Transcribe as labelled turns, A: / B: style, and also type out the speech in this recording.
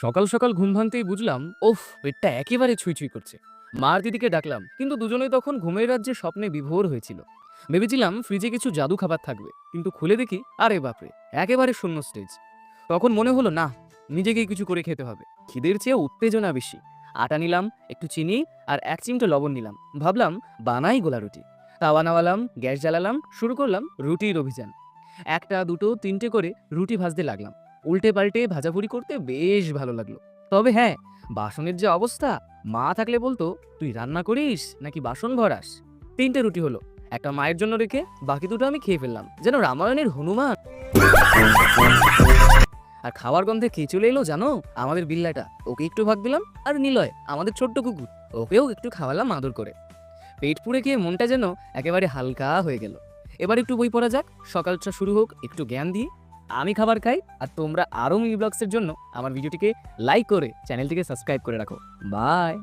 A: সকাল সকাল ঘুম ভাঙতেই বুঝলাম, ওফ, পেটটা একেবারে ছুঁই ছুঁই করছে। মার দিদিকে ডাকলাম, কিন্তু দুজনেই তখন ঘুমের রাজ্যে স্বপ্নে বিভোর হয়েছিল। ভেবেছিলাম ফ্রিজে কিছু জাদু খাবার থাকবে, কিন্তু খুলে দেখি, আরে বাপরে, একেবারে শূন্য স্টেজ। তখন মনে হলো না, নিজেকেই কিছু করে খেতে হবে। খিদের চেয়ে উত্তেজনা বেশি। আটা নিলাম, একটু চিনি আর 1 চিমটে লবণ নিলাম। ভাবলাম বানাই গোলা রুটি। তাওয়া নামালাম, গ্যাস জ্বালালাম, শুরু করলাম রুটির অভিযান। একটা, দুটো, তিনটে করে রুটি ভাজতে লাগলাম। উল্টে পাল্টে ভাজাভুরি করতে বেশ ভালো লাগলো। তবে হ্যাঁ, বাসনের যে অবস্থা! মা থাকলে বলতো, তুই রান্না করিস নাকি বাসন ভরাস। 3টে রুটি হলো, একটা মায়ের জন্য রেখে বাকি দুটো আমি খেয়ে ফেললাম, যেন রামায়ণের হনুমান। আর খাওয়ার গন্ধে কে চলে এলো জানো? আমাদের বিল্লাটা। ওকে একটু ভাগ দিলাম। আর নিলয়, আমাদের ছোট্ট কুকুর, ওকেও একটু খাওয়ালাম আদর করে। পেট পুড়ে খেয়ে মনটা যেন একেবারে হালকা হয়ে গেল। এবার একটু বই পড়া যাক, সকালটা শুরু হোক একটু জ্ঞান দিয়ে। আমি খাবার খাই, আর তোমরা আরও মিনি ব্লগসের জন্য আমার ভিডিওটিকে লাইক করে চ্যানেলটিকে সাবস্ক্রাইব করে রাখো। বাই।